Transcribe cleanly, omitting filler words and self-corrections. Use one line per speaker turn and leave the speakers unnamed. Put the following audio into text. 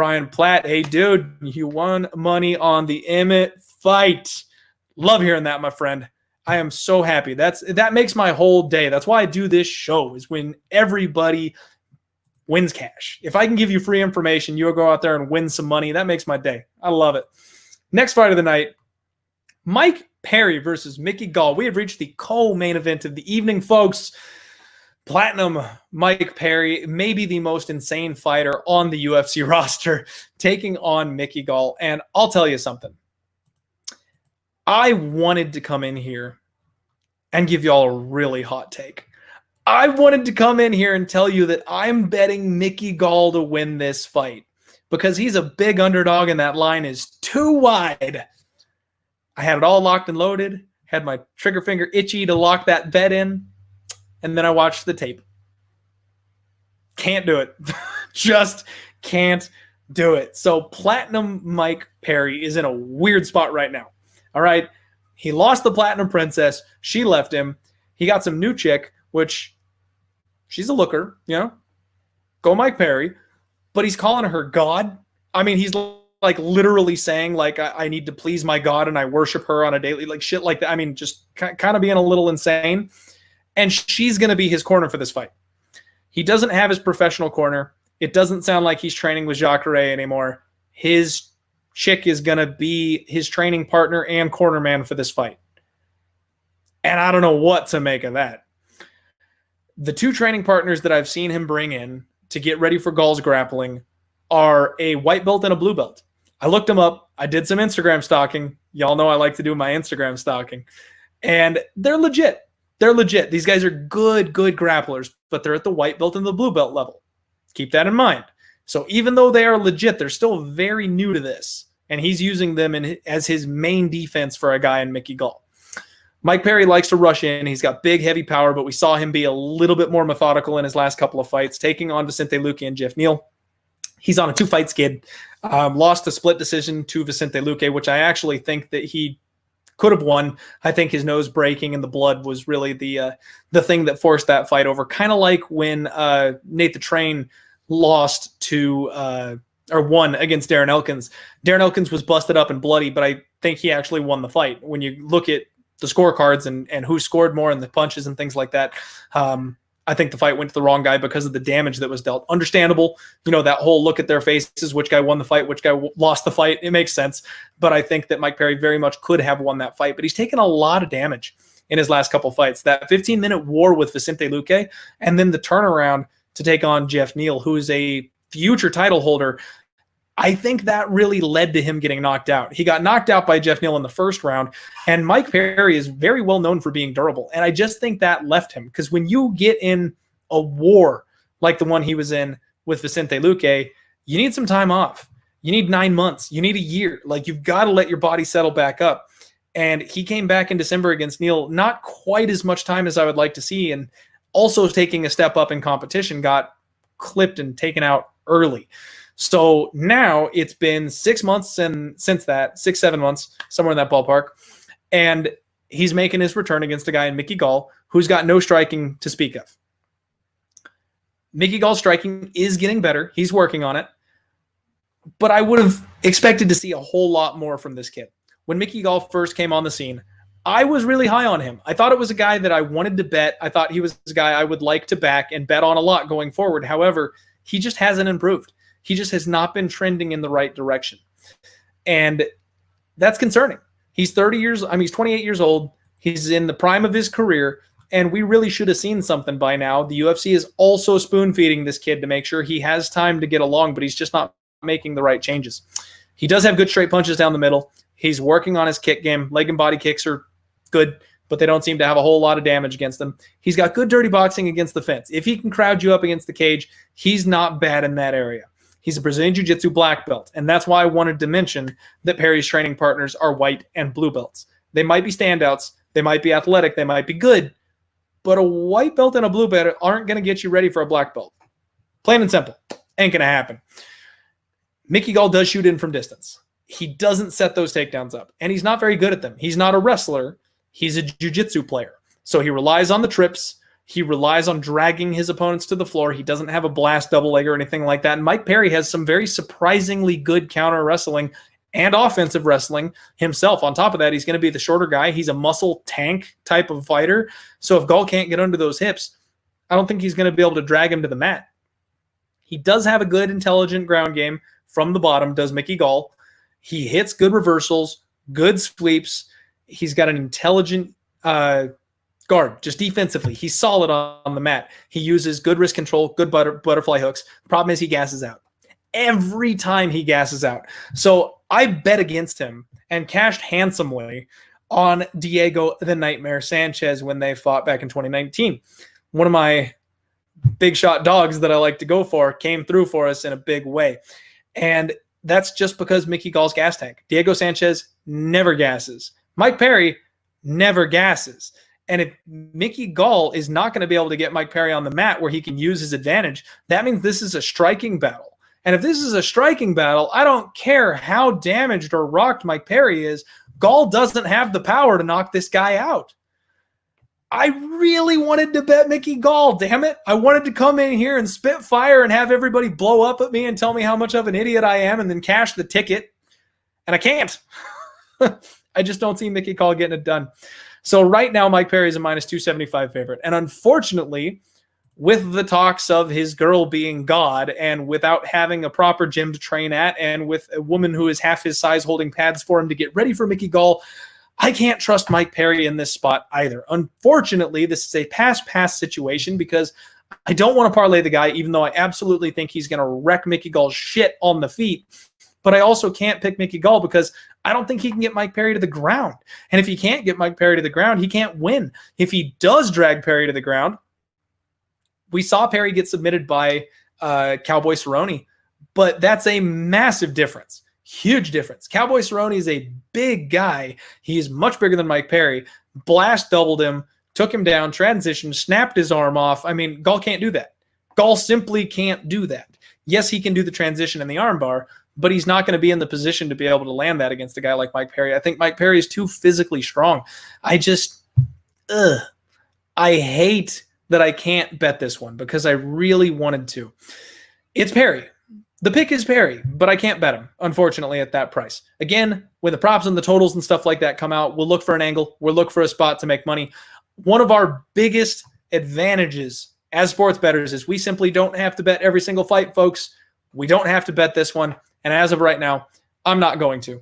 Brian Platt, hey, dude, you won money on the Emmett fight. Love hearing that, my friend. I am so happy. That makes my whole day. That's why I do this show, is when everybody wins cash. If I can give you free information, you'll go out there and win some money. That makes my day. I love it. Next fight of the night, Mike Perry versus Mickey Gall. We have reached the co-main event of the evening, folks. Platinum Mike Perry, maybe the most insane fighter on the UFC roster, taking on Mickey Gall. And I'll tell you something. I wanted to come in here and give y'all a really hot take. I wanted to come in here and tell you that I'm betting Mickey Gall to win this fight because he's a big underdog and that line is too wide. I had it all locked and loaded, had my trigger finger itchy to lock that bet in, and then I watched the tape. Can't do it. Just can't do it. So Platinum Mike Perry is in a weird spot right now. All right. He lost the Platinum Princess. She left him. He got some new chick, which she's a looker, you know. Go Mike Perry. But he's calling her God. I mean, he's like literally saying like, I need to please my God and I worship her on a daily, like shit like that. I mean, just kind of being a little insane. And she's going to be his corner for this fight. He doesn't have his professional corner. It doesn't sound like he's training with Jacare anymore. His chick is going to be his training partner and corner man for this fight. And I don't know what to make of that. The two training partners that I've seen him bring in to get ready for Gall's grappling are a white belt and a blue belt. I looked them up. I did some Instagram stalking. Y'all know I like to do my Instagram stalking. And they're legit. They're legit. These guys are good grapplers, but they're at the white belt and the blue belt level. Keep that in mind. So even though they are legit, they're still very new to this. And he's using them as his main defense for a guy in Mickey Gall. Mike Perry likes to rush in. He's got big, heavy power, but we saw him be a little bit more methodical in his last couple of fights, taking on Vicente Luque and Jeff Neal. He's on a 2-fight skid. Lost a split decision to Vicente Luque, which I actually think that he could have won. I think his nose breaking and the blood was really the thing that forced that fight over. Kind of like when Nate the Train lost to or won against Darren Elkins. Darren Elkins was busted up and bloody, but I think he actually won the fight. When you look at the scorecards and who scored more and the punches and things like that, I think the fight went to the wrong guy because of the damage that was dealt. Understandable, you know, that whole look at their faces, which guy won the fight, which guy lost the fight. It makes sense. But I think that Mike Perry very much could have won that fight, but he's taken a lot of damage in his last couple fights. That 15-minute war with Vicente Luque and then the turnaround to take on Jeff Neal, who is a future title holder. I think that really led to him getting knocked out. He got knocked out by Jeff Neal in the first round, and Mike Perry is very well known for being durable. And I just think that left him, because when you get in a war like the one he was in with Vicente Luque, you need some time off. You need 9 months. You need a year. Like, you've got to let your body settle back up. And he came back in December against Neal, not quite as much time as I would like to see, and also taking a step up in competition, got clipped and taken out early. So now it's been 6 months and since that, 6-7 months, somewhere in that ballpark. And he's making his return against a guy in Mickey Gall who's got no striking to speak of. Mickey Gall's striking is getting better. He's working on it. But I would have expected to see a whole lot more from this kid. When Mickey Gall first came on the scene, I was really high on him. I thought it was a guy that I wanted to bet. I thought he was a guy I would like to back and bet on a lot going forward. However, he just hasn't improved. He just has not been trending in the right direction. And that's concerning. He's 28 years old. He's in the prime of his career, and we really should have seen something by now. The UFC is also spoon-feeding this kid to make sure he has time to get along, but he's just not making the right changes. He does have good straight punches down the middle. He's working on his kick game. Leg and body kicks are good, but they don't seem to have a whole lot of damage against them. He's got good dirty boxing against the fence. If he can crowd you up against the cage, he's not bad in that area. He's a Brazilian Jiu-Jitsu black belt, and that's why I wanted to mention that Perry's training partners are white and blue belts. They might be standouts, they might be athletic, they might be good, but a white belt and a blue belt aren't going to get you ready for a black belt. Plain and simple. Ain't going to happen. Mickey Gall does shoot in from distance. He doesn't set those takedowns up, and he's not very good at them. He's not a wrestler. He's a jiu-jitsu player. So he relies on the trips. He relies on dragging his opponents to the floor. He doesn't have a blast double leg or anything like that. And Mike Perry has some very surprisingly good counter wrestling and offensive wrestling himself. On top of that, he's going to be the shorter guy. He's a muscle tank type of fighter. So if Gall can't get under those hips, I don't think he's going to be able to drag him to the mat. He does have a good, intelligent ground game from the bottom, does Mickey Gall. He hits good reversals, good sweeps. He's got an intelligent guard, just defensively. He's solid on the mat. He uses good wrist control, good butterfly hooks. The problem is he gasses out. Every time he gasses out. So I bet against him and cashed handsomely on Diego the Nightmare Sanchez when they fought back in 2019. One of my big shot dogs that I like to go for came through for us in a big way. And that's just because Mickey Gall's gas tank. Diego Sanchez never gasses. Mike Perry never gasses. And if Mickey Gall is not going to be able to get Mike Perry on the mat where he can use his advantage, that means this is a striking battle. And if this is a striking battle, I don't care how damaged or rocked Mike Perry is, Gall doesn't have the power to knock this guy out. I really wanted to bet Mickey Gall, damn it. I wanted to come in here and spit fire and have everybody blow up at me and tell me how much of an idiot I am and then cash the ticket. And I can't. I just don't see Mickey Gall getting it done. So right now, Mike Perry is a minus 275 favorite. And unfortunately, with the talks of his girl being God and without having a proper gym to train at and with a woman who is half his size holding pads for him to get ready for Mickey Gall, I can't trust Mike Perry in this spot either. Unfortunately, this is a pass situation because I don't want to parlay the guy, even though I absolutely think he's going to wreck Mickey Gall's shit on the feet. But I also can't pick Mickey Gall because I don't think he can get Mike Perry to the ground. And if he can't get Mike Perry to the ground, he can't win. If he does drag Perry to the ground, we saw Perry get submitted by Cowboy Cerrone, but that's a massive difference. Huge difference. Cowboy Cerrone is a big guy. He's much bigger than Mike Perry. Blast doubled him, took him down, transitioned, snapped his arm off. I mean, Gall can't do that. Gall simply can't do that. Yes, he can do the transition and the arm bar, but he's not going to be in the position to be able to land that against a guy like Mike Perry. I think Mike Perry is too physically strong. I hate that I can't bet this one because I really wanted to. It's Perry. The pick is Perry, but I can't bet him, unfortunately, at that price. Again, when the props and the totals and stuff like that come out, we'll look for an angle. We'll look for a spot to make money. One of our biggest advantages as sports bettors is we simply don't have to bet every single fight, folks. We don't have to bet this one. And as of right now, I'm not going to.